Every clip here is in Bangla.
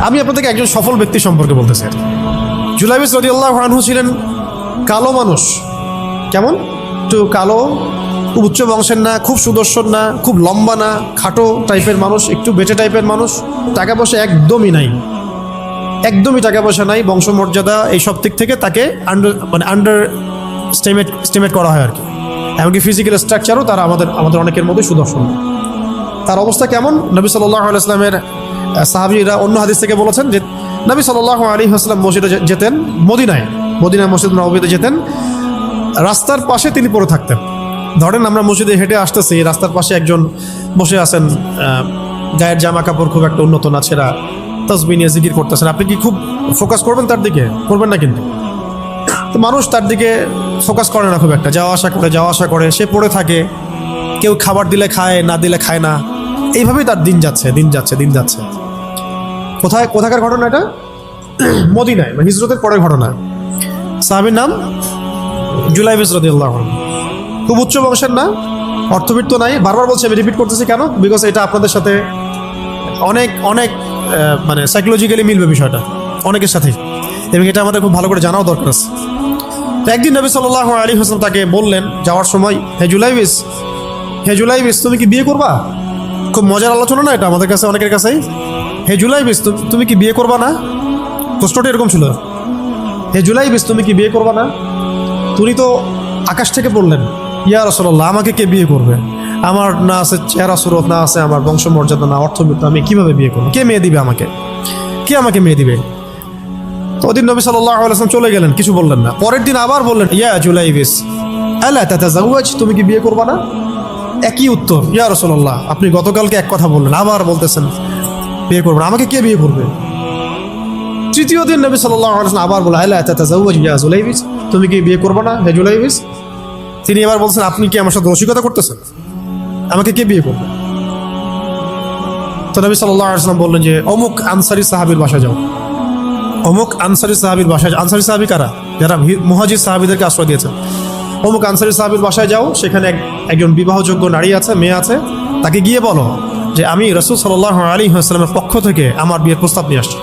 আমি আপনাদেরকে একজন সফল ব্যক্তি সম্পর্কে বলতেছি। জুলাইবিস রাদিয়াল্লাহু আনহু ছিলেন কালো মানুষ। কেমন? একটু কালো, খুব উচ্চ বংশের না, খুব সুদর্শন না, খুব লম্বা না, খাটো টাইপের মানুষ, একটু বেটে টাইপের মানুষ। টাকা পয়সা একদমই নাই, একদমই টাকা পয়সা নাই, বংশমর্যাদা এইসব দিক থেকে তাকে আন্ডার স্টিমেট করা হয় আর কি। এমনকি ফিজিক্যাল স্ট্রাকচারও তারা আমাদের অনেকের মধ্যে সুদর্শন। তার অবস্থা কেমন? নবী সাল্লাল্লাহু আলাইহি ওয়াসাল্লামের সাহাবীরা অন্য হাদিস থেকে বলেছেন যে নবী সাল্লাল্লাহু আলাইহি ওয়াসাল্লাম মসজিদে যেতেন, মদিনায় মসজিদ নববীতে যেতেন, রাস্তার পাশে তিনি পড়ে থাকতেন। ধরেন আমরা মসজিদে হেঁটে আসতেছি, রাস্তার পাশে একজন বসে আছেন, গায়ের জামা কাপড় খুব একটা উন্নত না, ছেঁড়া, তাসবিহ নিয়ে জিকির করতেছেন। আপনি কি খুব ফোকাস করবেন তার দিকে? করবেন না। কিন্তু তো মানুষ তার দিকে ফোকাস করে না খুব একটা, যাওয়া আসা করে, সে পড়ে থাকে। কেউ খাবার দিলে খায়, না দিলে খায় না। এইভাবেই তার দিন যাচ্ছে। কোথাকার ঘটনা এটা? মদিনায়, হিজরতের পরের ঘটনা। সাহাবীর নাম জুলাইবিস রাদিয়াল্লাহু আনহু। খুব উচ্চ বংশের না, অর্থবিত্ত নাই। বারবার বলছি, আমি রিপিট করতেছি কেন? বিকজ এটা আপনাদের সাথে অনেক মানে সাইকোলজিক্যালি মিলবে বিষয়টা অনেকের সাথেই, এবং এটা আমাদের খুব ভালো করে জানাও দরকার আছে। তো একদিন নবী সাল্লাল্লাহু আলাইহি ওয়াসাল্লাম তাকে বললেন যাওয়ার সময়, হে জুলাইবিস তুমি কি বিয়ে করবা? খুব মজার আলোচনা না এটা আমাদের কাছে, অনেকের কাছেই। হে জুলাইবিস তুমি কি বিয়ে করবা না? প্রশ্নটা এরকম ছিল, হে জুলাইবিস তুমি কি বিয়ে করবা না? তুমি তো আকাশ থেকে বললেন, ইয়া রাসূলুল্লাহ আমাকে কে বিয়ে করবে? আমার না আছে চেহারা সুরত, না আছে আমার বংশমর্যাদা, না অর্থবিত্ত, আমি কিভাবে বিয়ে করবো? কে মেয়ে দিবে আমাকে? কে আমাকে মেয়ে দিবে? তো ওদিন নবী সাল্লাল্লাহু আলাইহি ওয়াসাল্লাম চলে গেলেন, কিছু বললেন না। পরের দিন আবার বললেন, ইয়া জুলাইবিস আলা তাতাযাওয়াজ, তুমি কি বিয়ে করবা না? একই উত্তর, ইয়া রাসূলুল্লাহ আপনি গতকালকে এক কথা বললেন, আবার বলতেছেন বিয়ে করবেন, আমাকে কে বিয়ে করবে? তৃতীয় দিন নবী সাল্লাল্লাহু আলাইহি ওয়াসাল্লাম আবার বললেন, আলা তাতাযাওয়াজ ইয়া জুলাইবিস, তুমি কি বিয়ে করবা না হে জুলাইবিস? তিনি এবার বলছেন, আপনি কি আমার সাথে রসিকতা করতেছেন? আমাকে কে বিয়ে করবে? তো নবী সাল্লাল্লাহু আলাইহি ওয়াসাল্লাম বললেন যে অমুক আনসারী সাহাবীর বাসায় যাও। অমুক আনসারী সাহাবীর বাসায়, আনসারী সাহাবী কারা? যারা মুহাজির সাহাবীদেরকে আশ্রয় দিয়েছেন। অমুক আনসারী সাহাবীর বাসায় যাও, সেখানে একজন বিবাহযোগ্য নারী আছে, মেয়ে আছে, তাকে গিয়ে বলো যে আমি রাসূল সাল্লাল্লাহু আলাইহি ওয়াসাল্লামের পক্ষ থেকে আমার বিয়ের প্রস্তাব নিয়ে আসছি।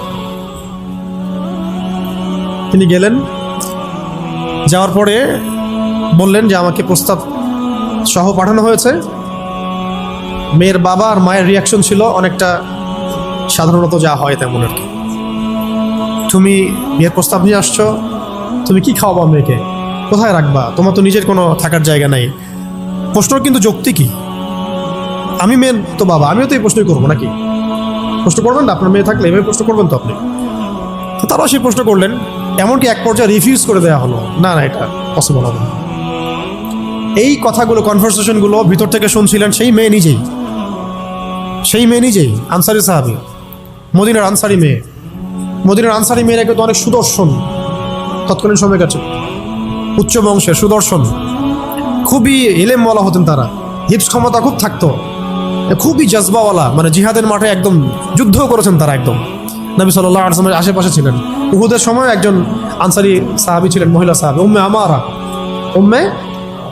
তিনি গেলেন, যাওয়ার পরে বললেন যে আমাকে প্রস্তাব সহ পাঠানো হয়েছে। মেয়ের বাবা আর মায়ের রিয়াকশন ছিল অনেকটা সাধারণত যা হয় তেমন আর কি। তুমি বিয়ের প্রস্তাব নিয়ে আসছো, তুমি কি খাওয়াবা মেয়েকে? কোথায় রাখবা? তোমার তো নিজের কোনো থাকার জায়গা নাই। প্রশ্ন কিন্তু যৌক্তিক কি? আমি মেয়ে তো বাবা, আমিও তো এই প্রশ্নই করবো নাকি? প্রশ্ন করবেন না? আপনার মেয়ে থাকলে এভাবে প্রশ্ন করবেন তো আপনি। তো তারাও সেই প্রশ্ন করলেন, এমনকি এক পর্যায়ে রিফিউজ করে দেওয়া হলো, না এটা পসিবল হবে না। এই কথাগুলো, কনভারসেশনগুলো ভিতর থেকে শুনছিলেন সেই মেয়ে নিজেই, আনসারী সাহাবী, মদিনার আনসারী মেয়ে। মদিনার আনসারী মেয়েরা কিন্তু অনেক সুদর্শন তৎকালীন সময়কার, উচ্চ বংশের, সুদর্শন, খুবই ইলেমওয়ালা হতেন তারা, হিপস ক্ষমতা খুব থাকতো, খুবই জজবাওয়ালা, মানে জিহাদের মাঠে একদম যুদ্ধও করেছেন তারা। একদম নবী সাল্লাল্লাহু আলাইহি ওয়াসাল্লামের আশেপাশে ছিলেন। উহুদের সময় একজন আনসারী সাহাবী ছিলেন, মহিলা সাহাবী, উম্মে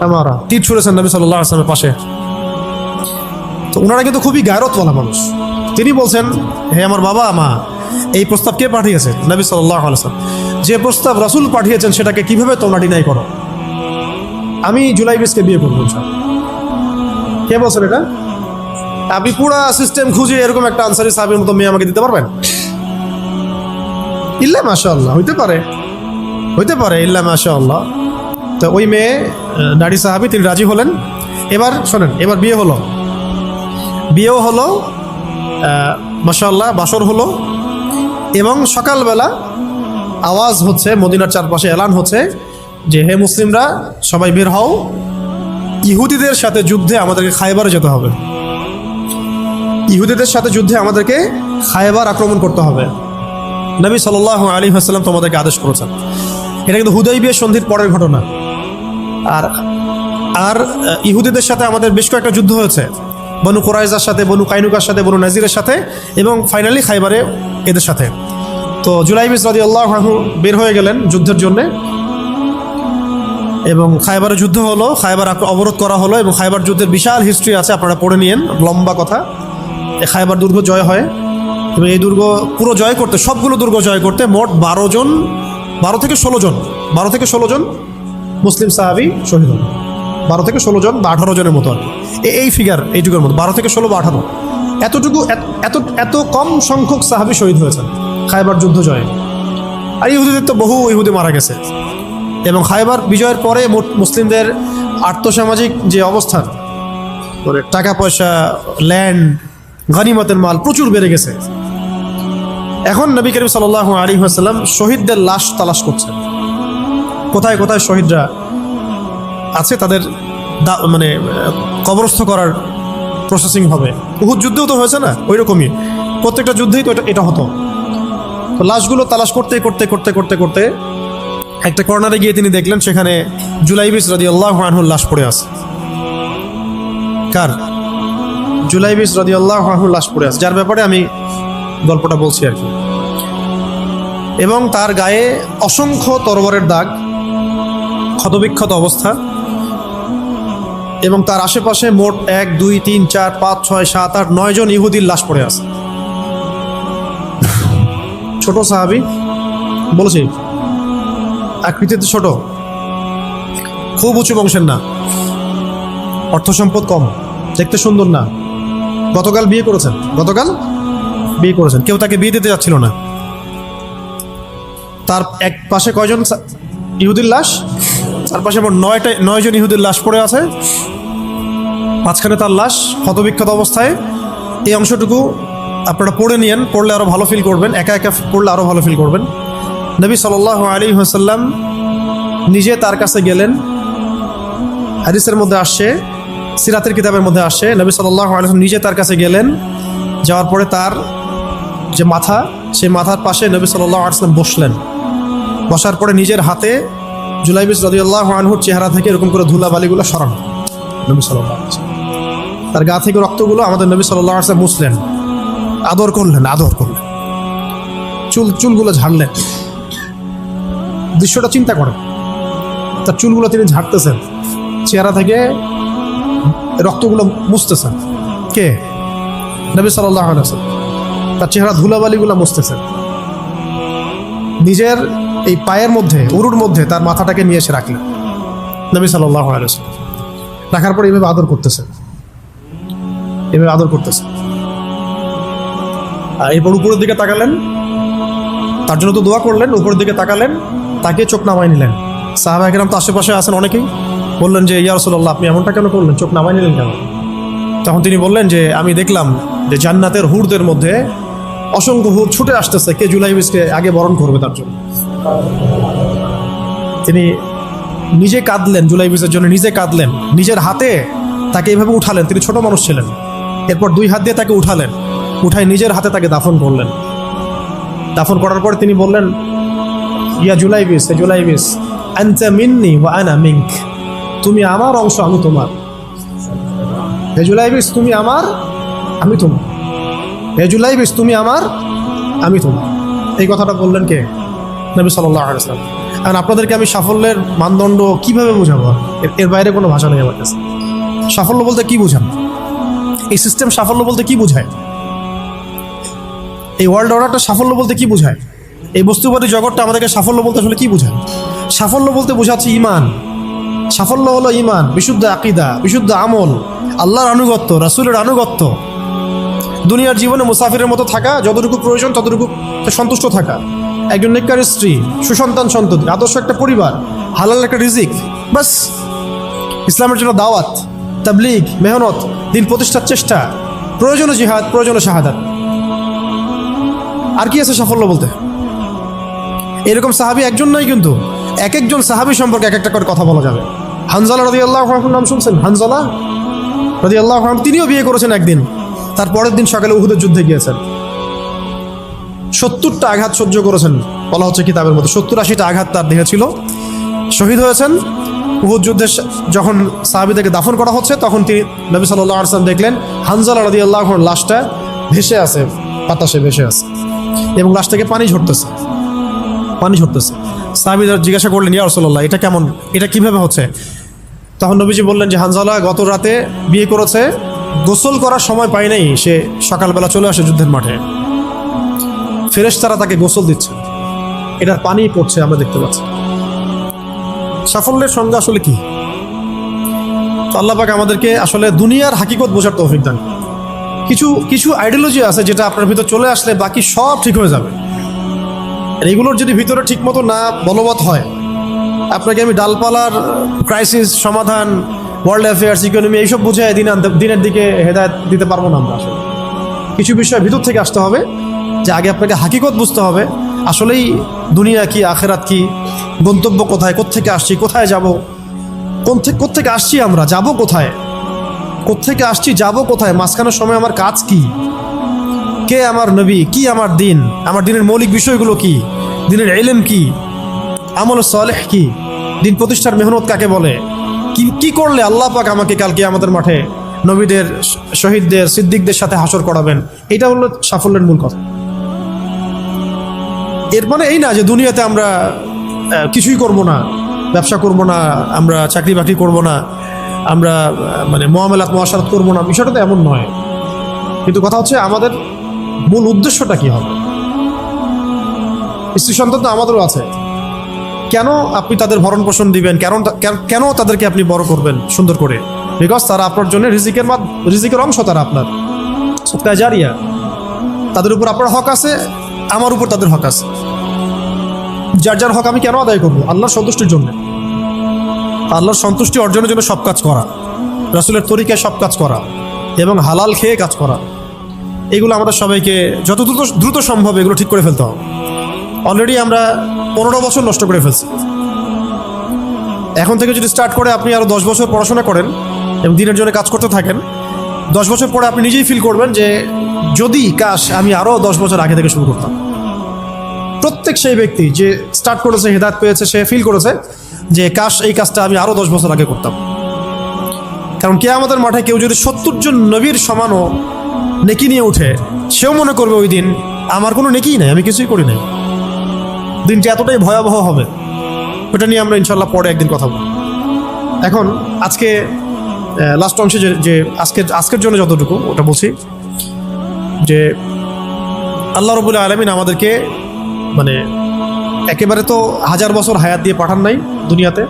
আমারা তীর ছুঁড়েছেন নবী সাল্লাল্লাহু আলাইহি ওয়াসাল্লামের পাশে। তো ওনারা কিন্তু খুবই গায়রতওয়ালা মানুষ। তিনি বলছেন, হে আমার বাবা মা, এই প্রস্তাব কে পাঠিয়েছে? নবী সাল্লাল্লাহু আলাইহি ওয়াসাল্লাম। যে প্রস্তাব রাসূল পাঠিয়েছেন সেটাকে কিভাবে তোমরা ডিনাই করো? আমি জুলাইবিসকে বিয়ে করবো। কে বলছেন এটা? আপনি পুরা সিস্টেম খুঁজে এরকম একটা আনসারী সাহাবীর মতো মেয়ে আমাকে দিতে পারবেন? ইল্লা মাশাআল্লাহ, হইতে পারে ইল্লা মাশাআল্লাহ। তো ওই মেয়ে নারী সাহাবী, তিনি রাজি হলেন। এবার শোনেন, এবার বিয়েও হলো, মাশাআল্লাহ, বাসর হলো, এবং সকালবেলা আওয়াজ হচ্ছে, মদিনার চারপাশে এলান হচ্ছে যে হে মুসলিমরা সবাই বের হও, ইহুদিদের সাথে যুদ্ধে আমাদেরকে খায়বারে যেতে হবে। ইহুদিদের সাথে যুদ্ধে আমাদেরকে খায়বার আক্রমণ করতে হবে। নবী সাল্লাল্লাহু আলাইহি ওয়াসাল্লাম তোমাদেরকে আদেশ করেছেন। এটা কিন্তু হুদাইবিয়া সন্ধির পরের ঘটনা। আর ইহুদিদের সাথে আমাদের বেশ কয়েকটা যুদ্ধ হয়েছে, বনু কুরাইজার সাথে, বনু কাইনুকার সাথে, বনু নাজিরের সাথে, এবং ফাইনালি খায়বারে এদের সাথে। তো জুলাইবিস রাদিয়াল্লাহু আনহু বের হয়ে গেলেন যুদ্ধের জন্যে, এবং খায়বারে যুদ্ধ হলো, খায়বার অবরোধ করা হলো, এবং খায়বার যুদ্ধের বিশাল হিস্ট্রি আছে, আপনারা পড়ে নিয়েন, লম্বা কথা। খায়বার দুর্গ জয় হয়, এবং এই দুর্গ পুরো জয় করতে, সবগুলো দুর্গ জয় করতে মোট 12 থেকে 16 জন মুসলিম সাহাবি শহীদ হন। 12 থেকে 16 জন বা 18 জনের মতো আর কি, এই ফিগার, এই যুগের মতো 12 থেকে 16 বা 18 এতটুকু, এত কম সংখ্যক সাহাবি শহীদ হয়েছেন খায়বার যুদ্ধ জয়ে। আর ইহুদিদের তো বহু ইহুদি মারা গেছে। এবং খায়বার বিজয়ের পরে মুসলিমদের আর্থসামাজিক যে অবস্থান, মানে টাকা পয়সা, ল্যান্ড, গনিমতের মাল প্রচুর বেড়ে গেছে। এখন নবী করিম সাল্লাল্লাহু আলাইহি ওয়াসাল্লাম শহীদদের লাশ তালাশ করছেন, কোথায় কোথায় শহীদরা আছে, তাদের মানে কবরস্থ করার প্রসেসিং হবে। উহুদ যুদ্ধেও তো হয়েছে না, ওই রকমই প্রত্যেকটা যুদ্ধেই তো এটা হতো। তো লাশগুলো তালাশ করতে করতে করতে করতে করতে একটা কর্নারে গিয়ে তিনি দেখলেন সেখানে জুলাইবিস রাদিয়াল্লাহু আনহুর লাশ পড়ে আছে। কার? জুলাইবিস রাদিয়াল্লাহু আনহুর লাশ পড়ে আছে, যার ব্যাপারে আমি গল্পটা বলছি আর কি। এবং তার গায়ে অসংখ্য তরবারের দাগ, ক্ষতবিক্ষত অবস্থা, এবং তার আশেপাশে মোট 1 2 3 4 5 6 7 8 9 জন ইহুদির লাশ পড়ে আছে। ছোট সাহাবি, বলেছি আকৃতিতে ছোট, খুব উঁচু বংশের না, অর্থ সম্পদ কম, দেখতে সুন্দর না। গতকাল বিয়ে করেছেন, কেউ তাকে বিয়ে দিতে যাচ্ছিল না। তার এক পাশে কয়জন ইহুদির লাশ? তার পাশে মোট 9 জন ইহুদির লাশ পড়ে আছে, মাঝখানে তার লাশ ক্ষতবিক্ষত অবস্থায়। এই অংশটুকু আপনারা পড়ে নিয়েন, পড়লে আরও ভালো ফিল করবেন, একা একা পড়লে আরও ভালো ফিল করবেন। নবী সাল্লাল্লাহু আলাইহি ওয়াসাল্লাম নিজে তার কাছে গেলেন। হাদিসের মধ্যে আসছে, সিরাতের কিতাবের মধ্যে আসছে, নবী সাল্লাল্লাহু আলাইহি ওয়াসাল্লাম নিজে তার কাছে গেলেন। যাওয়ার পরে তার যে মাথা, সেই মাথার পাশে নবী সাল্লাল্লাহু আলাইহি ওয়াসাল্লাম বসলেন। বসার পরে নিজের হাতে জুলাইবিস রাদিয়াল্লাহু আনহুর চেহারা থেকে এরকম করে ধুলাবালিগুলো সরান নবী সাল্লাল্লাহু আলাইহি ওয়াসাল্লাম। তার গা থেকে রক্তগুলো আমাদের নবী সাল্লাল্লাহু আলাইহি ওয়াসাল্লাম মুছলেন, আদর করলেন। চুলগুলো ঝাড়লেন। দৃশ্যটা চিন্তা করেন, তার চুলগুলো তিনি ঝাড়তেছেন, চেহারা থেকে রক্তগুলো মুছতেছেন। কে? নবী সাল্লাল্লাহু আলাইহি ওয়াসাল্লাম। তার চেহারা ধুলাবালিগুলো মুছতেছেন। নিজের এই পায়ের মধ্যে, উরুর মধ্যে তার মাথাটাকে নিয়ে এসে রাখলেন নবী সাল্লাল্লাহু আলাইহি ওয়াসাল্লাম। রাখার পর এভাবে আদর করতেছেন। আর এরপর উপরের দিকে তাকালেন, তার জন্য তো দোয়া করলেন। উপরের দিকে তাকালেন, তাকে চোখ নামাই নিলেন। সাহাবায়ে কেরাম তো আশেপাশে আছেন অনেকেই, বললেন যে ইয়া রাসূলুল্লাহ, আপনি এমনটা কেন করলেন, চোখ নামাই নিলেন কেন? তখন তিনি বললেন যে আমি দেখলাম যে জান্নাতের হুরদের মধ্যে অসংখ্য হুর ছুটে আসতেছে, কে জুলাইবিসকে আগে বরণ করবে তার জন্য। তিনি নিজে কাঁদলেন, জুলাইবিসের জন্য নিজে কাঁদলেন, নিজের হাতে তাকে এইভাবে উঠালেন। তিনি ছোট মানুষ ছিলেন। এরপর 2 হাত দিয়ে তাকে উঠালেন, উঠাই নিজের হাতে তাকে দাফন করলেন। দাফন করার পর তিনি বললেন, ইয়া জুলাইবিস, হে জুলাইবিস, আনতা মিন্নি ওয়া আনা মিনক, তুমি আমার অংশ, আমি তোমার। হে জুলাইবিস, তুমি আমার, আমি তোমার। হে জুলাইবিস, তুমি আমার, আমি তোমার। এই কথাটা বললেন কে? নবী সাল্লাল্লাহু আলাইহি ওয়াসাল্লাম। এখন আপনাদেরকে আমি সাফল্যের মানদণ্ড কিভাবে বোঝাবো? এর বাইরে কোনো ভাষা নেই আমার কাছে। সাফল্য বলতে কি বোঝান? এই সিস্টেম সাফল্য বলতে কি বোঝায়? এই ওয়ার্ল্ড অর্ডারটা সাফল্য বলতে কি বোঝায়? এই বস্তুবাদী জগৎটা আমাদেরকে সাফল্য বলতে আসলে কি বোঝায়? সাফল্য বলতে বোঝাচ্ছে ইমান। সাফল্য হলো ইমান, বিশুদ্ধ আকীদা, বিশুদ্ধ আমল, আল্লাহর আনুগত্য, রাসূলের আনুগত্য, দুনিয়ার জীবনে মুসাফিরের মতো থাকা, যতটুকু প্রয়োজন ততটুকু সন্তুষ্ট থাকা, একজন নেককার স্ত্রী, সুসন্তান সন্ততি, আদর্শ একটা পরিবার, হালাল একটা রিজিক, বাস। ইসলামের জন্য দাওয়াত, তাবলীগ, মেহনত, দিন প্রতিষ্ঠার চেষ্টা, প্রয়োজনীয় জিহাদ, প্রয়োজনীয় শাহাদাত। আর কি আছে সাফল্য বলতে? এরকম সাহাবী একজন নয়, কিন্তু এক একজন সাহাবী সম্পর্কে এক একটা করে কথা বলা যাবে। হানজালা রাদিয়াল্লাহু আনহুর নাম শুনছেন? হানজালা রাদিয়াল্লাহু আনহু, তিনিও বিয়ে করেছেন একদিন। তার পরের দিন সকালে উহুদের যুদ্ধে গিয়েছেন। 70টা আঘাত সহ্য করেছেন, বলা হচ্ছে কিতাবের মধ্যে 70-80টা আঘাত তার দেহে ছিল। শহীদ হয়েছেন। উহুদ যুদ্ধে যখন সাহাবীদেরকে দাফন করা হচ্ছে, তখন তিনি নবী সাল্লাল্লাহু আলাইহি ওয়াসাল্লাম দেখলেন হানজালা রাদিয়াল্লাহু আনহুর লাশটা ভেসে আছে, বাতাসে ভেসে আছে, এবং লাশ থেকে পানি ঝরতেছে। সাহাবীরা জিজ্ঞাসা করলেন, ইয়া রাসূলুল্লাহ, এটা কেমন, এটা কিভাবে হচ্ছে? তখন নবীজি বললেন যে হানজালা গত রাতে বিয়ে করেছে, গোসল করার সময় পায় নাই, সে সকালবেলা চলে আসে যুদ্ধের মাঠে। ফেরেশতারা তাকে গোসল দিচ্ছে, এটার পানি পড়ছে, আমরা দেখতে পাচ্ছি। সাফল্যের সংজ্ঞা আসলে কি? তো আল্লাহ পাক আমাদেরকে আসলে দুনিয়ার হাকিকত বোঝার তৌফিক দান। কিছু আইডিওলজি আছে যেটা আপনার ভিতর চলে আসলে বাকি সব ঠিক হয়ে যাবে। এইগুলোর যদি ভিতরে ঠিক মতো না বলবৎ হয়, আপনাকে আমি ডালপালার ক্রাইসিস সমাধান, ওয়ার্ল্ড অ্যাফেয়ার্স, ইকোনমি এইসব বুঝে দিনের দিকে হেদায়েত দিতে পারবো না আমরা। আসলে কিছু বিষয় ভিতর থেকে আসতে হবে, যে আগে আপনাকে হাকিকত বুঝতে হবে আসলেই দুনিয়া কি, আখেরাত কি, গন্তব্য কোথায়, কোত্থেকে আসছি, কোথায় যাব, কোত্থেকে আসছি, আমরা যাব কোথায়, কোত্থেকে আসছি, যাব কোথায়, মাঝখানের সময় আমার কাজ কি, কে আমার নবী, কি আমার দিন, আমার দিনের মৌলিক বিষয়গুলো কি, দিনের ইলম কি, আমল সালেহ কি, দিন প্রতিষ্ঠার মেহনত কাকে বলে, কি করলে আল্লাহ পাক আমাকে কালকে আমাদের মাঠে নবীদের, শহীদদের, সিদ্দিকদের সাথে হাসর করাবেন। এটা হলো সাফল্যের মূল কথা। এর মানে এই না যে দুনিয়াতে আমরা কিছুই করব না, ব্যবসা করব না, আমরা চাকরি বাকরি করব না, আমরা মানে মুআমালাত মুআশারাত করব না, বিষয়টা তো এমন নয়। কিন্তু কথা হচ্ছে আমাদের মূল উদ্দেশ্যটা কি হবে। স্ত্রী সন্তান তো আমাদেরও আছে, কেন আপনি তাদের ভরণ পোষণ দিবেন, কেন তাদেরকে আপনি বড় করবেন সুন্দর করে? বিকজ তারা আপনার জন্য রিজিকের অংশ, তারা আপনার সদকা জারিয়া, তাদের উপর আপনার হক আছে, আমার উপর তাদের হক আছে। যার যার হক আমি কেন আদায় করবো? আল্লাহর সন্তুষ্টির জন্য, আল্লাহর সন্তুষ্টি অর্জনের জন্য সব কাজ করা, রাসূলের তরিকায় সব কাজ করা এবং হালাল খেয়ে কাজ করা। এগুলো আমাদের সবাইকে যত দ্রুত সম্ভব এগুলো ঠিক করে ফেলতে হবে। অলরেডি আমরা 15 বছর নষ্ট করে ফেলছি। এখন থেকে যদি স্টার্ট করে আপনি আরও 10 বছর পড়াশোনা করেন এবং দিনের জন্য কাজ করতে থাকেন, 10 বছর পরে আপনি নিজেই ফিল করবেন যে যদি কাশ আমি আরও 10 বছর আগে থেকে শুরু করতাম। প্রত্যেক সেই ব্যক্তি যে স্টার্ট করেছে, হেদায়েত পেয়েছে, সে ফিল করেছে যে কাশ এই কাজটা আমি আরও 10 বছর আগে করতাম। কারণ কিয়ামতের মাঠে কেউ যদি 70 জন নবীর সমানও নেকি নিয়ে উঠে, সেও মনে করবে ওই দিন আমার কোনো নেকিই নাই, আমি কিছুই করি নাই। দিনটা এতটাই ভয়াবহ হবে, ওটা নিয়ে আমরা ইনশাল্লাহ পরে একদিন কথা বলব। এখন আজকে লাস্ট অংশে যে আজকের জন্য যতটুকু ওটা বলছি, যে আল্লাহ রাব্বুল আলামিন আমাদেরকে মানে একেবারে তো 1000 বছর হায়াত দিয়ে পাঠান নাই দুনিয়াতে।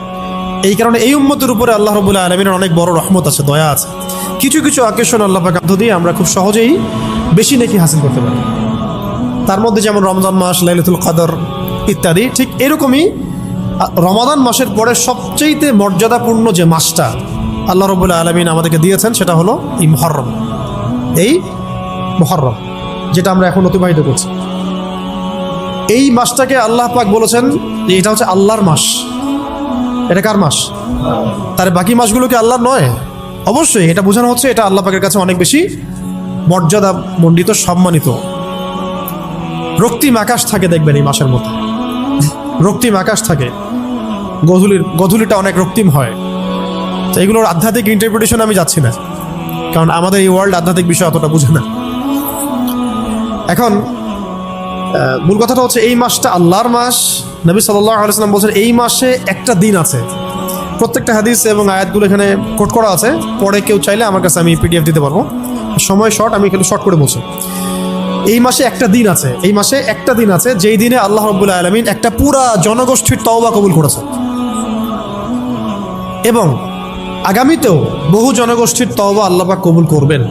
এই কারণে এই উম্মতের উপরে আল্লাহ রাব্বুল আলামিনের অনেক বড় রহমত আছে, দয়া আছে। কিছু কিছু অকেশন আল্লাহ পাক দিয়ে আমরা খুব সহজেই বেশি নেকি হাসিল করতে পারি। তার মধ্যে যেমন রমজান মাস, লাইলাতুল কদর ইত্যাদি। ঠিক এরকমই রমাদান মাসের পরে সবচেয়ে মর্যাদাপূর্ণ যে মাসটা আল্লাহ রাব্বুল আলামিন আমাদেরকে দিয়েছেন সেটা হলো এই মুহররম। এই মুহররম যেটা আমরা এখন অতিবাহিত করছি, এই মাসটাকে আল্লাহ পাক বলেছেন যে এটা হচ্ছে আল্লাহর মাস। এটা কার মাস? তার বাকি মাসগুলো কি আল্লাহর নয়? অবশ্যই। এটা বোঝানো হচ্ছে এটা আল্লাহ পাকের কাছে অনেক বেশি মর্যাদা মণ্ডিত, সম্মানিত। রক্তিম আকাশ থাকে দেখবেন এই মাসের মধ্যে, রক্তিম আকাশ থাকে, গধূলিটা অনেক রক্তিম হয়। তো এগুলোর আধ্যাত্মিক ইন্টারপ্রিটেশন আমি যাচ্ছি না, কারণ আমাদের এই ওয়ার্ল্ড আধ্যাত্মিক বিষয় অতটা বুঝে না। এখন মূল কথাটা হচ্ছে এই মাসটা আল্লাহর মাস। নবী সাল্লাল্লাহু আলাইহি ওয়াসাল্লাম বলছেন এই মাসে একটা দিন আছে। প্রত্যেকটা হাদিস এবং আয়াতগুলো এখানে কোট করা আছে, পরে কেউ চাইলে আমার কাছে আমি পিডিএফ দিতে পারবো। সময় শর্ট, আমি কিন্তু শর্ট করে বলছি। এই মাসে একটা দিন আছে, এই মাসে একটা দিন আছে যেই দিনে আল্লাহ রাব্বুল আলামিন একটা পুরা জনগোষ্ঠীর তওবা কবুল করেছেন, এবং আগামীতেও বহু জনগোষ্ঠীর তওবা আল্লাহ পাক কবুল করবেন।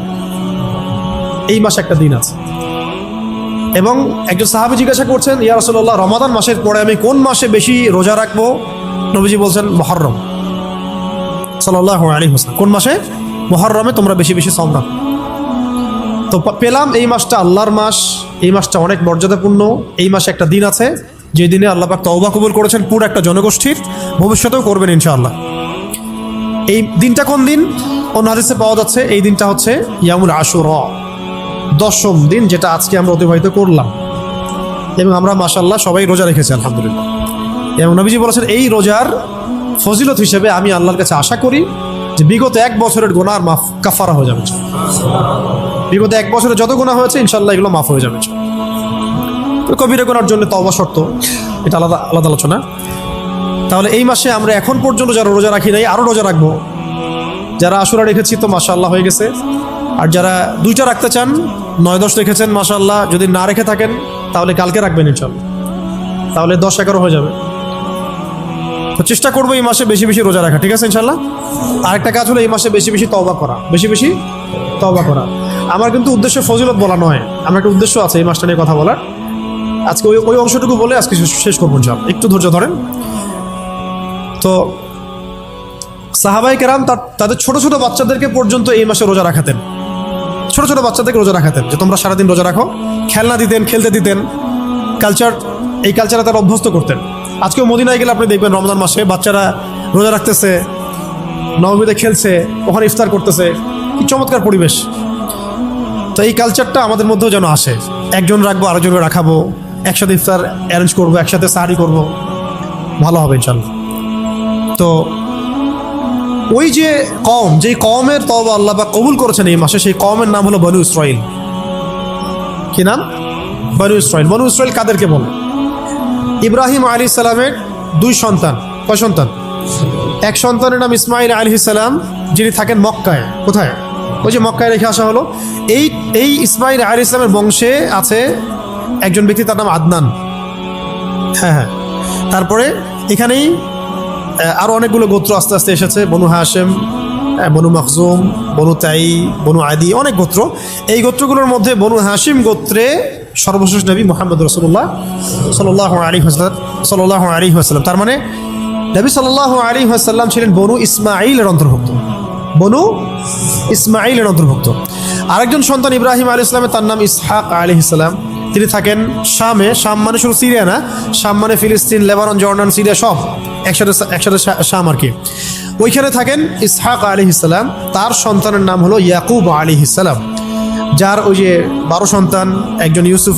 এই মাসে একটা দিন আছে। এবং একজন সাহাবী জিজ্ঞাসা করছেন, ইয়া রাসূলুল্লাহ, রমাদান মাসের পরে আমি কোন মাসে বেশি রোজা রাখবো? নবীজি বলছেন মুহররম সাল্লাল্লাহু আলাইহি ওয়াসাল্লাম। কোন মাসে? মুহররমে তোমরা বেশি বেশি সাওম রাখো। তো পেলাম এই মাসটা আল্লাহর মাস, এই মাসটা অনেক মর্যাদাপূর্ণ। এই মাসে একটা দিন আছে যে দিনে আল্লাহ পাক তওবা কবুল করেছেন পুরো একটা জনগোষ্ঠীর, ভবিষ্যতেও করবেন ইনশাআল্লাহ। এই দিনটা কোন দিন? অন্য হাদিসে পাওয়া যাচ্ছে এই দিনটা হচ্ছে ইয়ামুল আশুরা, 10ম দিন, যেটা আজকে আমরা অতিবাহিত করলাম। এবং আমরা মাশাআল্লাহ সবাই রোজা রেখেছি আলহামদুলিল্লাহ। এবং নবীজি বলেছেন এই রোজার ফজিলত হিসেবে আমি আল্লাহর কাছে আশা করি যে বিগত 1 বছরের গুনাহ মাফ কাফারা হয়ে যাবে। বিগত 1 বছরে যত গুনাহ হয়েছে ইনশাআল্লাহ এগুলো মাফ হয়ে যাবে। তো কবিরা গুনার জন্য তওবা শর্ত, এটা আলাদা আলাদা আলোচনা। তাহলে এই মাসে আমরা এখন পর্যন্ত যারা রোজা রাখি নাই আরও রোজা রাখবো। যারা আশুরা রেখেছি তো মাশাআল্লাহ হয়ে গেছে। আর যারা 2টা রাখতে চান, 9-10 রেখেছেন মাশাআল্লাহ। যদি না রেখে থাকেন তাহলে কালকে রাখবেন ইনশাল্লাহ, তাহলে 10-11 হয়ে যাবে। তো চেষ্টা করবো এই মাসে বেশি বেশি রোজা রাখা, ঠিক আছে ইনশাল্লাহ। আরেকটা কাজ হলো এই মাসে বেশি বেশি তওবা করা, বেশি বেশি তওবা করা। আমার কিন্তু উদ্দেশ্য ফজিলত বলা নয়, আমার একটা উদ্দেশ্য আছে এই মাসটা নিয়ে কথা বলার। আজকে ওই অংশটুকু বলে আজকে শেষ করবো ইনশাল্লাহ, একটু ধৈর্য ধরেন। তো সাহাবায়ে কেরাম তাদের ছোট ছোট বাচ্চাদেরকে পর্যন্ত এই মাসে রোজা রাখাতেন, ছোট ছোট বাচ্চাদেরকে রোজা রাখাতেন, যে তোমরা সারাদিন রোজা রাখো। খেলনা দিতেন, খেলতে দিতেন, এই কালচারে তারা অভ্যস্ত করতেন। আজকেও মদিনায় গেলে আপনি দেখবেন রমজান মাসে বাচ্চারা রোজা রাখতেছে, নবমীতে খেলছে, ওখানে ইফতার করতেছে, কি চমৎকার পরিবেশ। তো এই কালচারটা আমাদের মধ্যেও যেন আসে, একজন রাখবো আরেকজনকে রাখাবো, একসাথে ইফতার অ্যারেঞ্জ করবো, একসাথে সাহারি করবো, ভালো হবে ইনশাল্লাহ। তো ওই যে কওম, যেই কওমের তওবা আল্লাহ পাক কবুল করেছেন এই মাসে, সেই কওমের নাম হলো বনু ইসরাইল। কি নাম? বনু ইসরাইল। বনু ইসরাইল কাদেরকে বলে? ইব্রাহিম আলাইহিস সালামের 2 সন্তান। কয় সন্তান? এক সন্তানের নাম ইসমাইল আলাইহিস সালাম, যিনি থাকেন মক্কায়। কোথায়? ওই যে মক্কায় রেখে আসা হলো। এই ইসমাইল আলাইহিস সালামের বংশে আছে একজন ব্যক্তি, তার নাম আদনান। হ্যাঁ, তারপরে এখানেই আরও অনেকগুলো গোত্র আস্তে আস্তে এসেছে, বনু হাশেম, বনু মখজুম, বনু তাই, বনু আদি, অনেক গোত্র। এই গোত্রগুলোর মধ্যে বনু হাশিম গোত্রে সর্বশেষ নবী মুহাম্মদ রাসূলুল্লাহ সাল্লাল্লাহু আলাইহি ওয়াসাল্লাম। তার মানে নবী সাল্লাল্লাহু আলাইহি ওয়াসাল্লাম ছিলেন বনু ইসমাঈলের অন্তর্ভুক্ত, বনু ইসমাঈলের অন্তর্ভুক্ত। আরেকজন সন্তান ইব্রাহিম আলাইহিস সালামের, তার নাম ইসহাক আলাইহিস সালাম। তিনি থাকেন শামে। শাম মানে শুধু সিরিয়া না, শাম মানে ফিলিস্তিন, লেবানন, জর্ডান, সিরিয়া সব একসাথে শাম আর কি। ওইখানে থাকেন ইসহাক আলাইহিস সালাম। তার সন্তানের নাম হলো ইয়াকুব আলাইহিস সালাম, যার ওই যে 12 সন্তান, একজন ইউসুফ